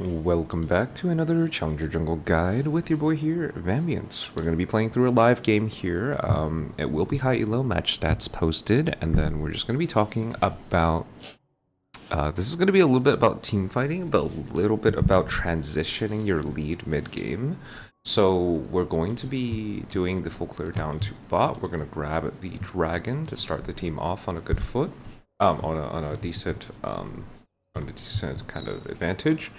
Welcome back to another Challenger Jungle Guide with your boy here, Vambient. We're going to be playing through a live game here. It will be high elo, match stats posted, and then we're just going to be talking about... this is going to be a little bit about team fighting, but a little bit about transitioning your lead mid-game. So we're going to be doing the full clear down to bot. We're going to grab the dragon to start the team off on a good foot, on a decent kind of advantage.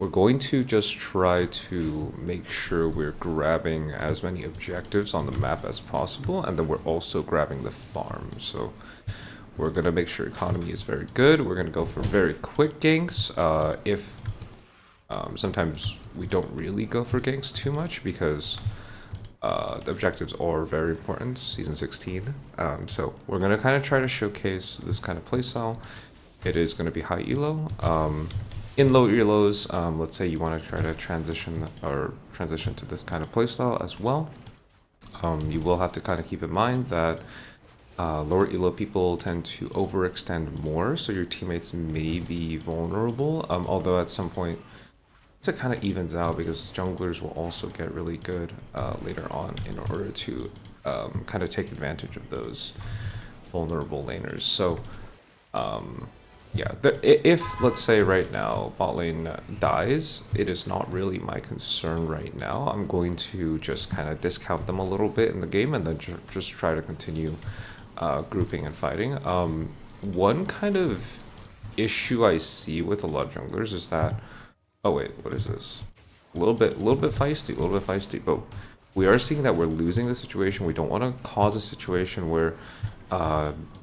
We're going to just try to make sure we're grabbing as many objectives on the map as possible, and then we're also grabbing the farm. So we're going to make sure economy is very good. We're going to go for very quick ganks. Sometimes we don't really go for ganks too much because the objectives are very important, Season 16. So we're going to kind of try to showcase this kind of playstyle. It is going to be high elo. In low elos, let's say you want to try to transition to this kind of playstyle as well. You will have to kind of keep in mind that lower elo people tend to overextend more, so your teammates may be vulnerable. Although at some point it kind of evens out because junglers will also get really good later on in order to kind of take advantage of those vulnerable laners. So yeah, if let's say right now bot lane dies, it is not really my concern right now. I'm going to just kind of discount them a little bit in the game and then just try to continue grouping and fighting. One kind of issue I see with a lot of junglers is that, oh wait, what is this? A little bit feisty, but we are seeing that we're losing the situation. We don't want to cause a situation where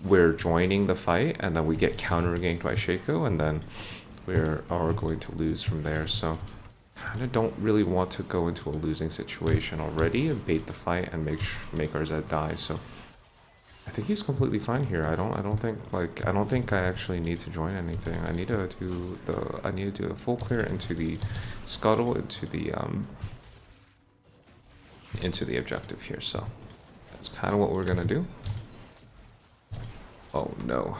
we're joining the fight and then we get counter-ganked by Shaco and then we are going to lose from there. So kind of don't really want to go into a losing situation already and bait the fight and make our Zed die. So I think he's completely fine here. I don't think I actually need to join anything. I need to do a full clear into the scuttle into the objective here. So that's kind of what we're gonna do. Oh no.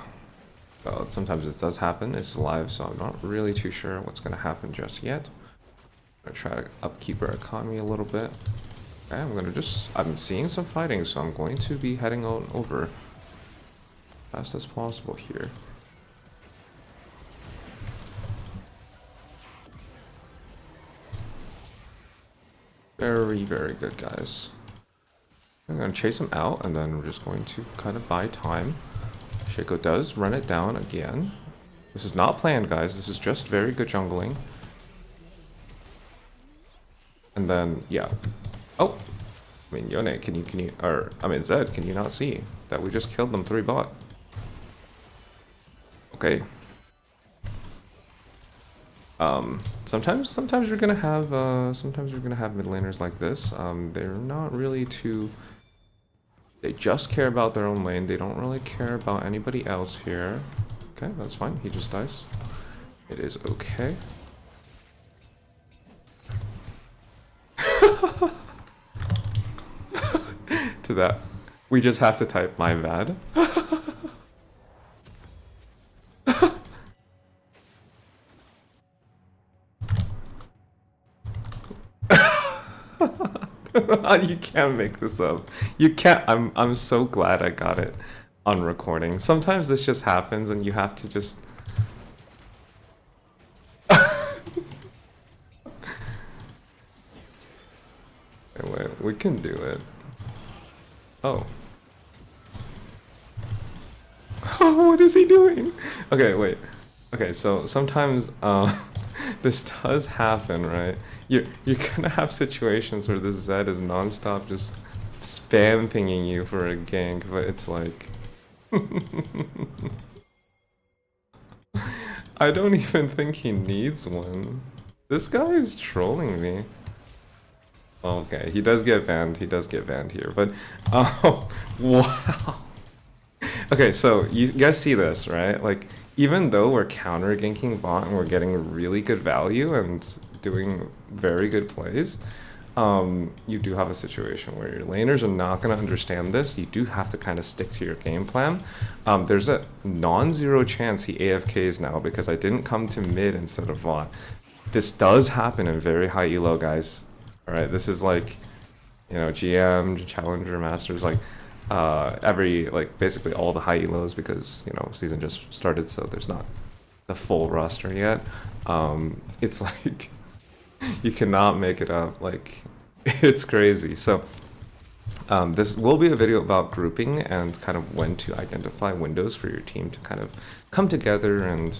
Well, sometimes this does happen. It's live, so I'm not really too sure what's going to happen just yet. I'm going to try to upkeep our economy a little bit. Okay, I'm seeing some fighting, so I'm going to be heading on over as fast as possible here. Very, very good, guys. I'm going to chase him out, and then we're just going to kind of buy time. Shaco does run it down again. This is not planned, guys. This is just very good jungling. And then, yeah. Oh! I mean, Yone, Zed, can you not see that we just killed them 3 bot? Okay. Sometimes you're gonna have mid laners like this. They're not really too... They just care about their own lane. They don't really care about anybody else here. Okay, that's fine. He just dies. It is okay. To that, we just have to type my bad. You can't make this up. You can't. I'm so glad I got it on recording. Sometimes this just happens and you have to just... Anyway, we can do it. Oh. What is he doing? Okay, wait. Okay, so sometimes this does happen, right? You're gonna have situations where this Zed is non-stop just spam pinging you for a gank, but it's like... I don't even think he needs one. This guy is trolling me. Okay, he does get banned here, but... Oh, wow! Okay, so you guys see this, right? Like, even though we're counter-ganking bot and we're getting really good value and doing very good plays, you do have a situation where your laners are not going to understand this. You do have to kind of stick to your game plan. There's a non-zero chance he AFKs now because I didn't come to mid instead of bot. this does happen in very high elo, guys. All right, this is like, you know, GM, Challenger, Masters, like every, like basically all the high elos, because you know season just started, so there's not the full roster yet. It's like you cannot make it up. Like it's crazy. So this will be a video about grouping and kind of when to identify windows for your team to kind of come together and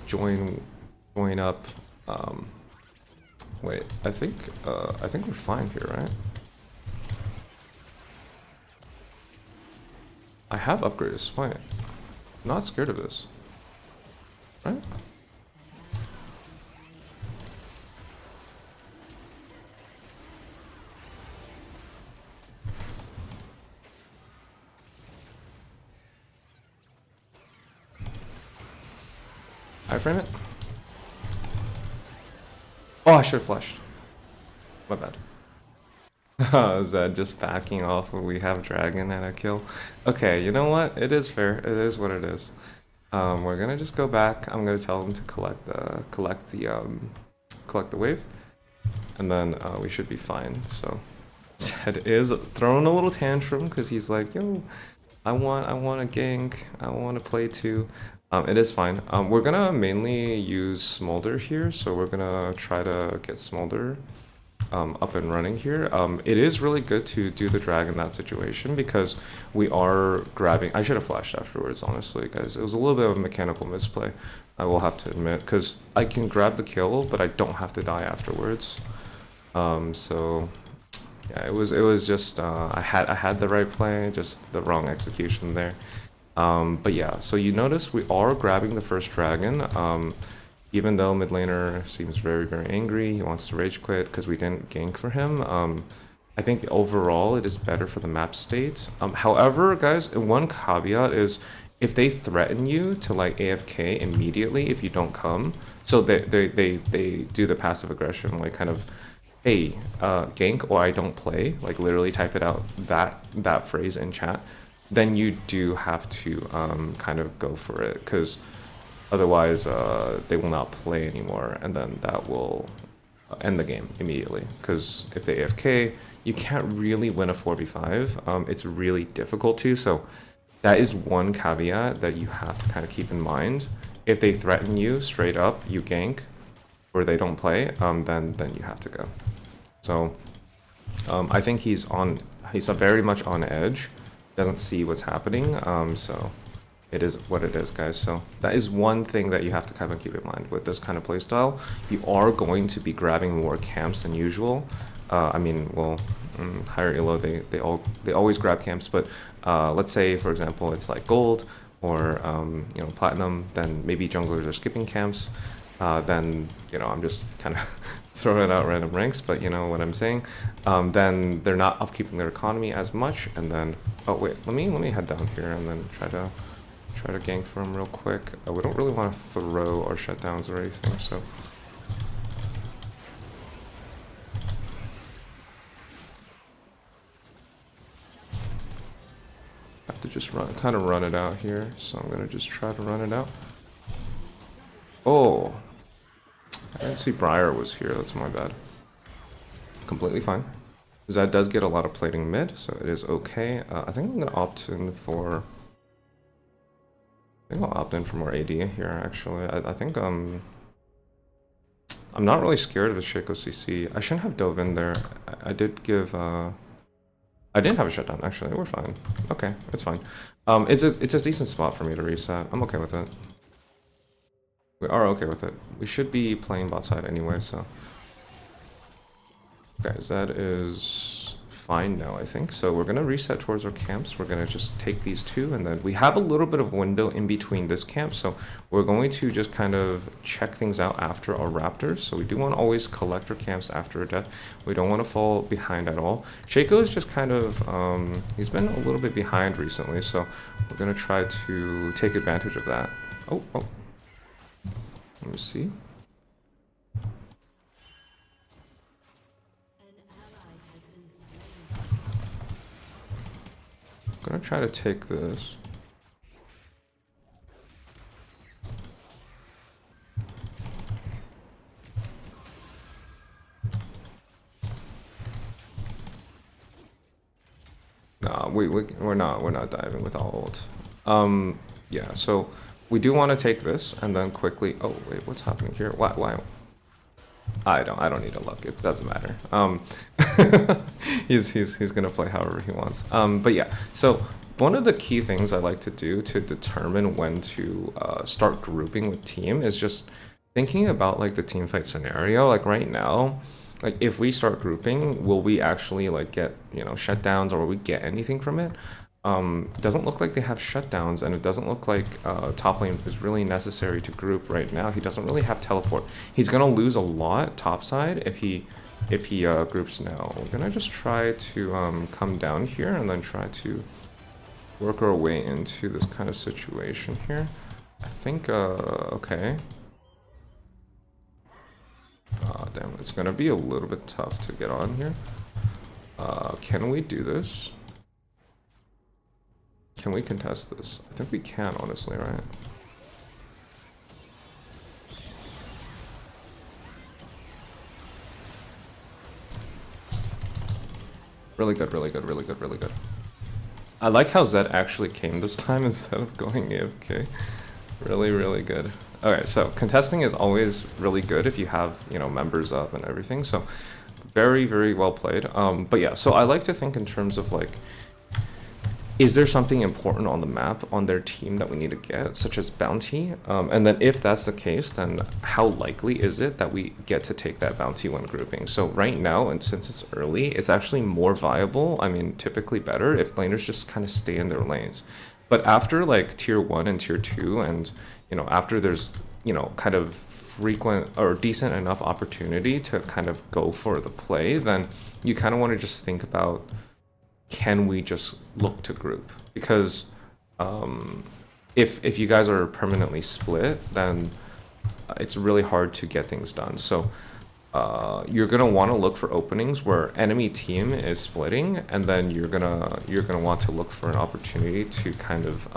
join up. Wait, I think we're fine here, right? I have upgraded smite. Not scared of this, right? I frame it. Oh, I should have flashed. My bad. Zed just backing off when we have dragon and a kill. Okay, you know what? It is fair. It is what it is. We're gonna just go back. I'm gonna tell them to collect the wave, and then we should be fine. So Zed is throwing a little tantrum because he's like, "Yo, I want a gank. I want to play too." It is fine. We're gonna mainly use Smolder here, so we're gonna try to get Smolder up and running here. It is really good to do the drag in that situation because we are grabbing. I should have flashed afterwards, honestly, guys. It was a little bit of a mechanical misplay, I will have to admit, because I can grab the kill, but I don't have to die afterwards. So yeah, it was just I had the right play, just the wrong execution there. But yeah, so you notice we are grabbing the first dragon. Even though mid laner seems very, very angry, he wants to rage quit because we didn't gank for him. I think overall it is better for the map state. However, guys, one caveat is if they threaten you to like AFK immediately if you don't come, so they do the passive aggression, like kind of, hey, gank or I don't play, like literally type it out, that phrase in chat, then you do have to kind of go for it, because otherwise they will not play anymore, and then that will end the game immediately, because if they AFK, you can't really win a 4v5. It's really difficult to, so that is one caveat that you have to kind of keep in mind. If they threaten you straight up, you gank, or they don't play, then you have to go. So I think he's very much on edge, doesn't see what's happening, so it is what it is, guys. So that is one thing that you have to kind of keep in mind with this kind of playstyle. You are going to be grabbing more camps than usual. I mean, well, higher elo, they always grab camps, but let's say, for example, it's like gold or you know, platinum, then maybe junglers are skipping camps. Then, you know, I'm just kind of throwing out random ranks, but you know what I'm saying. Then they're not upkeeping their economy as much, and then, oh wait, let me head down here and then try to gank for him real quick. We don't really want to throw our shutdowns or anything, so. I have to just kind of run it out here, so I'm gonna just try to run it out. Oh, I didn't see Briar was here, that's my bad. Completely fine. Zed does get a lot of plating mid, so it is okay. I think I'm gonna opt in for... I think I'll opt in for more AD here, actually. I think I'm not really scared of the Shaco CC. I shouldn't have dove in there. I did give... I didn't have a shutdown, actually. We're fine. Okay, it's fine. It's a decent spot for me to reset. I'm okay with it. We are okay with it. We should be playing bot side anyway, so... Okay, Zed is fine now, I think. So we're going to reset towards our camps. We're going to just take these two, and then we have a little bit of window in between this camp, so we're going to just kind of check things out after our raptors. So we do want to always collect our camps after a death. We don't want to fall behind at all. Shaco is just kind of, he's been a little bit behind recently, so we're going to try to take advantage of that. Oh. Let me see. I'm gonna try to take this. Nah, we're not diving with all ult. Yeah, so we do want to take this and then quickly. Oh wait, what's happening here? Why? I don't need to look. It doesn't matter. He's gonna play however he wants. But yeah, so one of the key things I like to do to determine when to start grouping with team is just thinking about like the team fight scenario. Like right now, like if we start grouping, will we actually like get, you know, shutdowns, or will we get anything from it? It doesn't look like they have shutdowns, and it doesn't look like top lane is really necessary to group right now. He doesn't really have teleport. He's gonna lose a lot topside if he groups now. We're gonna just try to come down here and then try to work our way into this kind of situation here. I think okay. Damn, it's gonna be a little bit tough to get on here. Can we do this? Can we contest this? I think we can, honestly, right? Really good, really good, really good, really good. I like how Zed actually came this time instead of going AFK. Really, really good. Okay, so contesting is always really good if you have, you know, members up and everything. So very, very well played. But yeah, so I like to think in terms of like, is there something important on the map on their team that we need to get, such as bounty? And then if that's the case, then how likely is it that we get to take that bounty when grouping? So right now, and since it's early, it's actually more viable, I mean, typically better, if laners just kind of stay in their lanes. But after like tier 1 and tier 2, and, you know, after there's, you know, kind of frequent or decent enough opportunity to kind of go for the play, then you kind of want to just think about, can we just look to group? Because if you guys are permanently split, then it's really hard to get things done. So you're gonna want to look for openings where enemy team is splitting, and then you're gonna want to look for an opportunity to kind of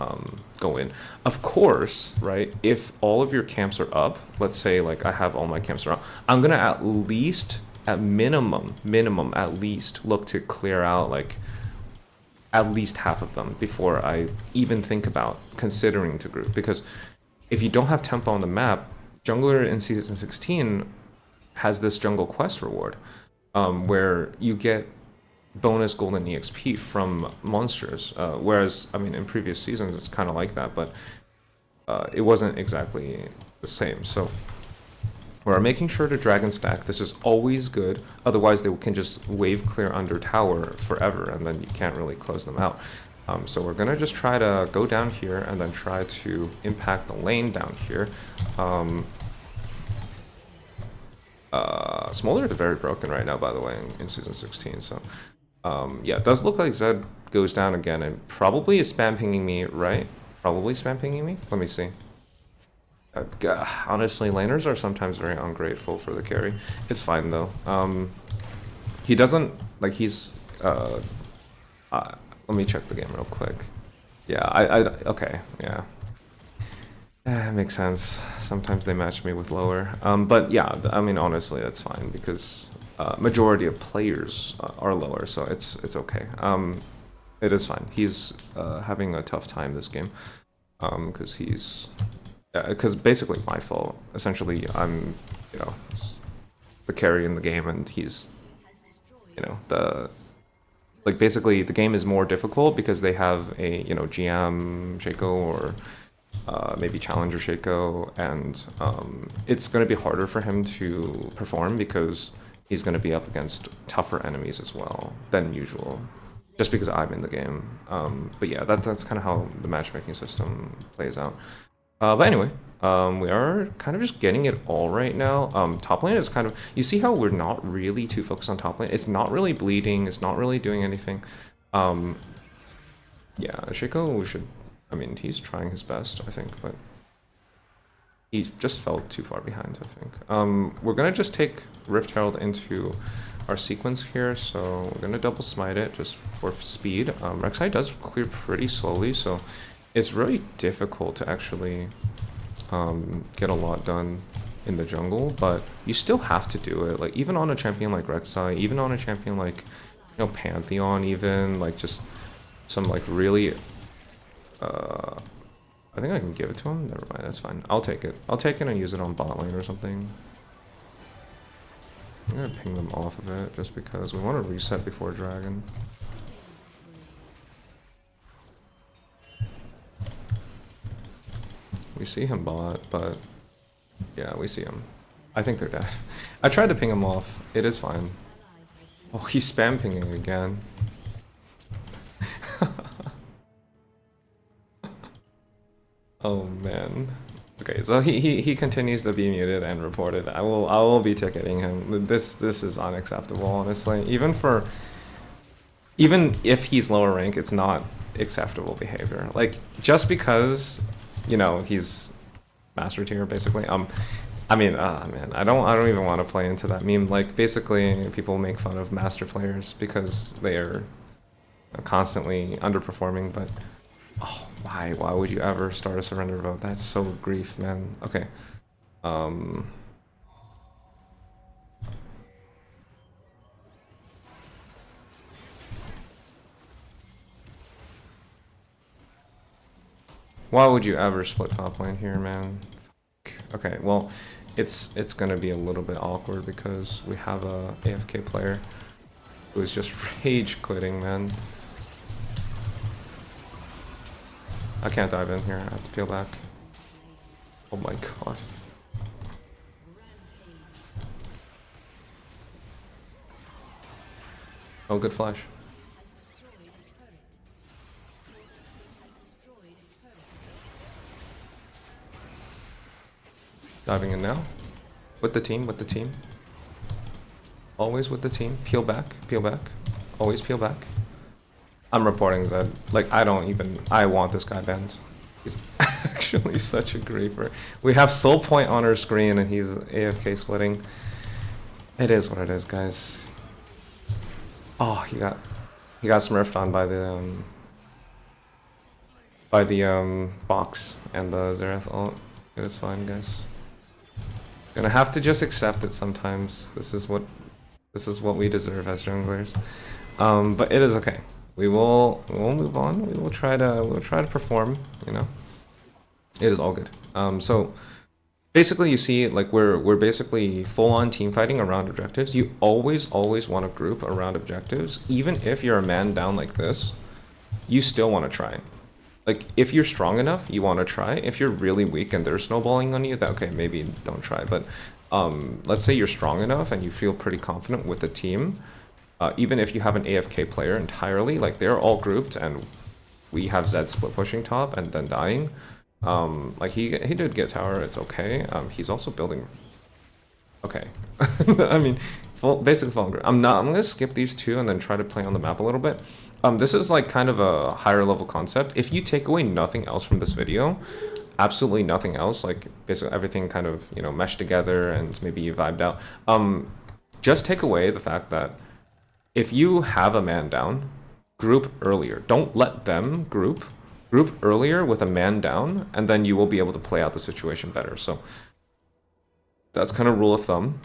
go in. Of course, right? If all of your camps are up, let's say like I have all my camps are up, I'm gonna at least, at minimum at least look to clear out like at least half of them before I even think about considering to group. Because if you don't have tempo on the map, jungler in season 16 has this jungle quest reward where you get bonus golden exp from monsters, whereas I mean in previous seasons it's kind of like that, but it wasn't exactly the same. So we're making sure to dragon stack. This is always good, otherwise they can just wave clear under tower forever, and then you can't really close them out. So we're gonna just try to go down here and then try to impact the lane down here. Smolder is very broken right now, by the way, in season 16. So yeah, it does look like Zed goes down again and probably is spam pinging me, right? Probably spam pinging me. Let me see. Honestly, laners are sometimes very ungrateful for the carry. It's fine though. He doesn't like he's. Let me check the game real quick. Yeah, okay, yeah. Makes sense. Sometimes they match me with lower. But yeah, I mean honestly, that's fine because majority of players are lower, so it's okay. It is fine. He's having a tough time this game because he's. Because basically my fault. Essentially, I'm, you know, the carry in the game, and he's, you know, like basically the game is more difficult because they have a, you know, GM Shaco or maybe Challenger Shaco, and it's going to be harder for him to perform because he's going to be up against tougher enemies as well than usual, just because I'm in the game. But yeah, that's kind of how the matchmaking system plays out. But anyway, we are kind of just getting it all right now. Top lane is kind of, you see how we're not really too focused on top lane. It's not really bleeding. It's not really doing anything. Yeah, Shaco, we should, I mean, he's trying his best, I think, but he just fell too far behind, I think. We're gonna just take Rift Herald into our sequence here, so we're gonna double smite it just for speed. Rek'Sai does clear pretty slowly, so it's really difficult to actually get a lot done in the jungle, but you still have to do it. Like even on a champion like Rek'Sai, even on a champion like, you know, Pantheon, even like just some like really I think I can give it to him. Never mind, that's fine. I'll take it. I'll take it and use it on bot lane or something. I'm gonna ping them off of it just because we want to reset before dragon. We see him bot, but yeah, we see him. I think they're dead. I tried to ping him off. It is fine. Oh, he's spam pinging again. Oh man. Okay, so he continues to be muted and reported. I will be ticketing him. This is unacceptable, honestly. Even if he's lower rank, it's not acceptable behavior. Like, just because, you know, he's master tier basically. I mean, man, I don't even want to play into that meme. Like, basically, people make fun of master players because they are constantly underperforming, but oh, why would you ever start a surrender vote? That's so grief, man. Okay. Why would you ever split top lane here, man? Okay, well, it's gonna be a little bit awkward because we have a AFK player who is just rage quitting, man. I can't dive in here. I have to peel back. Oh my god. Oh, good flash. Diving in now. With the team, with the team. Always with the team. Peel back, peel back. Always peel back. I'm reporting Zed. Like, I want this guy banned. He's actually such a griefer. We have soul point on our screen and he's AFK splitting. It is what it is, guys. Oh, he got smurfed on by the box and the Xerath ult. It's fine, guys. Gonna have to just accept it sometimes. This is what we deserve as junglers. But it is okay. We'll move on. We'll try to perform, you know. It is all good. So basically you see, like, we're basically full on team fighting around objectives. You always want to group around objectives. Even if you're a man down like this, you still want to try. Like, if you're strong enough, you want to try. If you're really weak and they're snowballing on you, then okay, maybe don't try. But let's say you're strong enough and you feel pretty confident with the team. Even if you have an AFK player entirely, like, they're all grouped and we have Zed split pushing top and then dying. Like, he did get tower, it's okay. He's also building. Okay. I mean, basic full group. I'm gonna skip these two and then try to play on the map a little bit. This is like kind of a higher level concept. If you take away nothing else from this video, absolutely nothing else, like basically everything kind of, you know, meshed together and maybe you vibed out. Just take away the fact that if you have a man down, group earlier. Don't let them group. Group earlier with a man down, and then you will be able to play out the situation better. So that's kind of rule of thumb.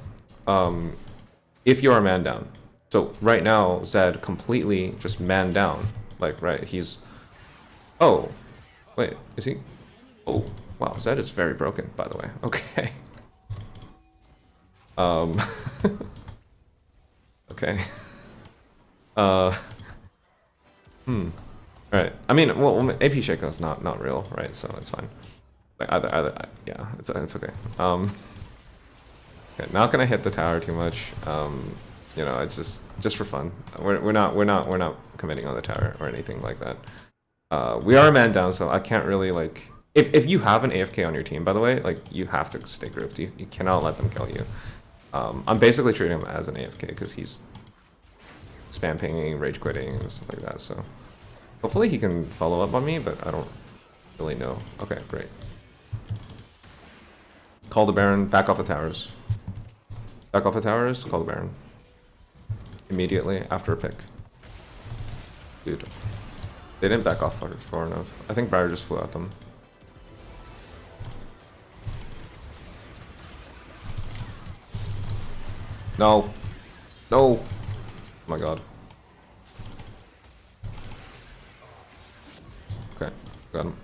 If you're a man down. So right now, Zed completely just man down. Like, right, he's... Oh, wait, is he? Oh, wow, Zed is very broken, by the way. Okay. Okay. Alright, I mean, well, AP Shaco is not real, right? So it's fine. Like, yeah, it's okay. Okay, not gonna hit the tower too much. You know, it's just for fun. We're not committing on the tower or anything like that. We are a man down, so I can't really, like, if you have an AFK on your team, by the way, like, you have to stay grouped. You cannot let them kill you. I'm basically treating him as an AFK because he's spam pinging, rage quitting, and stuff like that. So hopefully he can follow up on me, but I don't really know. Okay, great. Call the Baron. Back off the towers. Back off the towers. Call the Baron. Immediately after a pick. Dude. They didn't back off far enough. I think Briar just flew at them. No. No. Oh my god. Got him.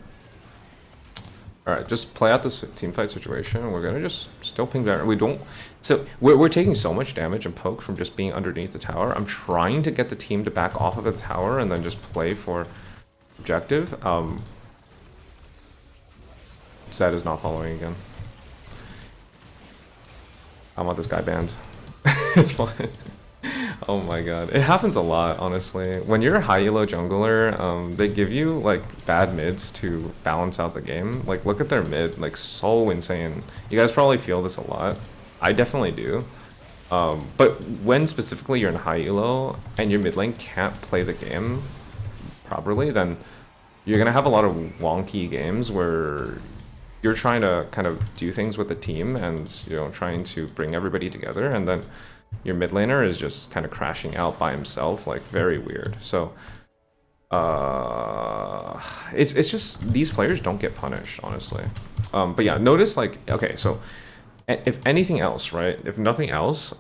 Alright, just play out this team fight situation. We're gonna just still ping down. We don't... So, we're taking so much damage and poke from just being underneath the tower. I'm trying to get the team to back off of the tower and then just play for objective. Zed is not following again. I want this guy banned. It's fine. Oh my god. It happens a lot, honestly. When you're a high elo jungler, they give you, like, bad mids to balance out the game. Like, look at their mid. Like, so insane. You guys probably feel this a lot. I definitely do. But when specifically you're in high elo and your mid lane can't play the game properly, then you're gonna have a lot of wonky games where you're trying to kind of do things with the team and, you know, trying to bring everybody together, and then your mid laner is just kind of crashing out by himself, like, very weird. So, it's just, these players don't get punished, honestly. But yeah, notice, like, okay, so, if anything else, right, if nothing else,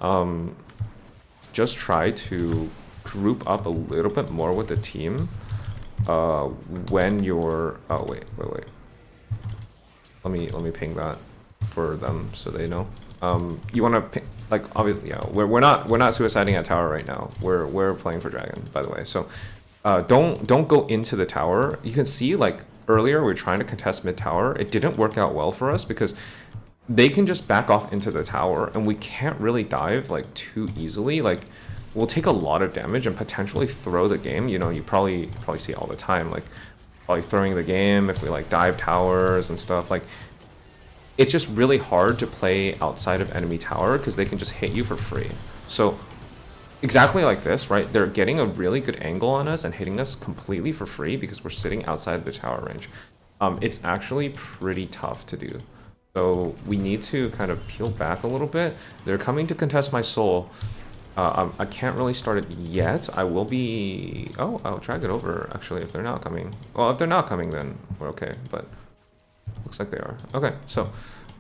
just try to group up a little bit more with the team, when you're, oh, wait. Let me ping that for them so they know. You want to ping, like, obviously, yeah, we're not suiciding at tower right now. We're playing for dragon, by the way. So don't go into the tower. You can see, like, earlier we were trying to contest mid tower. It didn't work out well for us because they can just back off into the tower and we can't really dive, like, too easily. Like, we'll take a lot of damage and potentially throw the game. You know, you probably see it all the time, like, probably throwing the game if we, like, dive towers and stuff. Like, it's just really hard to play outside of enemy tower because they can just hit you for free. So exactly like this, right? They're getting a really good angle on us and hitting us completely for free because we're sitting outside the tower range. It's actually pretty tough to do. So we need to kind of peel back a little bit. They're coming to contest my soul. I can't really start it yet. I will be... Oh, I'll drag it over, actually, if they're not coming. Well, if they're not coming, then we're okay, but looks like they are. Okay, so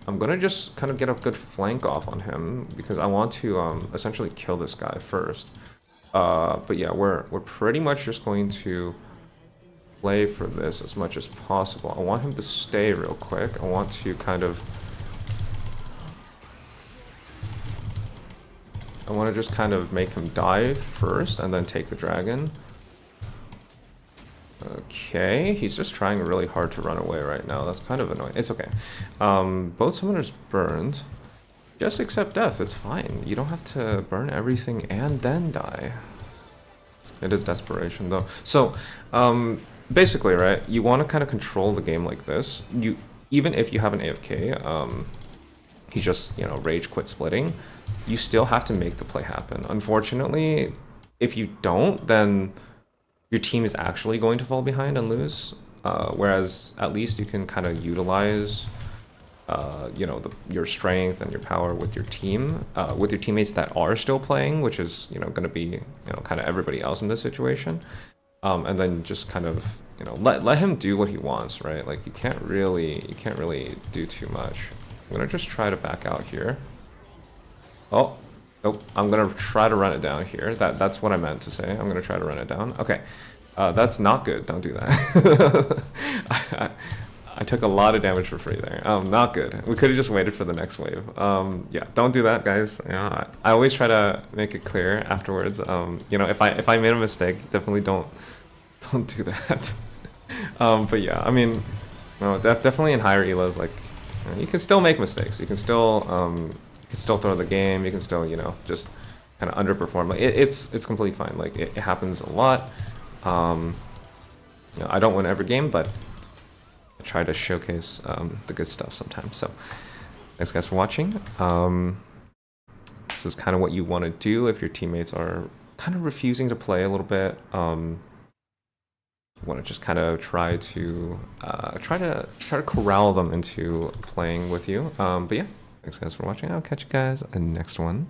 I'm gonna just kind of get a good flank off on him because I want to essentially kill this guy first. But yeah, we're pretty much just going to play for this as much as possible. I want him to stay real quick. I want to kind of... I want to just kind of make him die first and then take the dragon. Okay, he's just trying really hard to run away right now. That's kind of annoying. It's okay. Both summoners burned. Just accept death. It's fine. You don't have to burn everything and then die. It is desperation, though. So, basically, right, you want to kind of control the game like this. Even if you have an AFK, he just, you know, rage quit splitting, you still have to make the play happen. Unfortunately, if you don't, then your team is actually going to fall behind and lose. Whereas at least you can kind of utilize, you know, your strength and your power with your team, with your teammates that are still playing, which is, you know, going to be, you know, kind of everybody else in this situation. And then just kind of, you know, let him do what he wants, right? Like, you can't really do too much. I'm gonna just try to back out here. Oh, nope. I'm gonna try to run it down here. That's what I meant to say. I'm gonna try to run it down. Okay, that's not good. Don't do that. I took a lot of damage for free there. Not good. We could have just waited for the next wave. Yeah, don't do that, guys. Yeah, I always try to make it clear afterwards. You know, if I made a mistake, definitely don't do that. But yeah, I mean, no, definitely in higher elos, like, you can still make mistakes. You can still throw the game. You can still, you know, just kind of underperform. Like, it's completely fine. Like, it happens a lot. You know, I don't win every game, but I try to showcase the good stuff sometimes. So thanks, guys, for watching. This is kind of what you want to do if your teammates are kind of refusing to play a little bit. Want to just kind of try to corral them into playing with you. But yeah, thanks, guys, for watching. I'll catch you guys in the next one.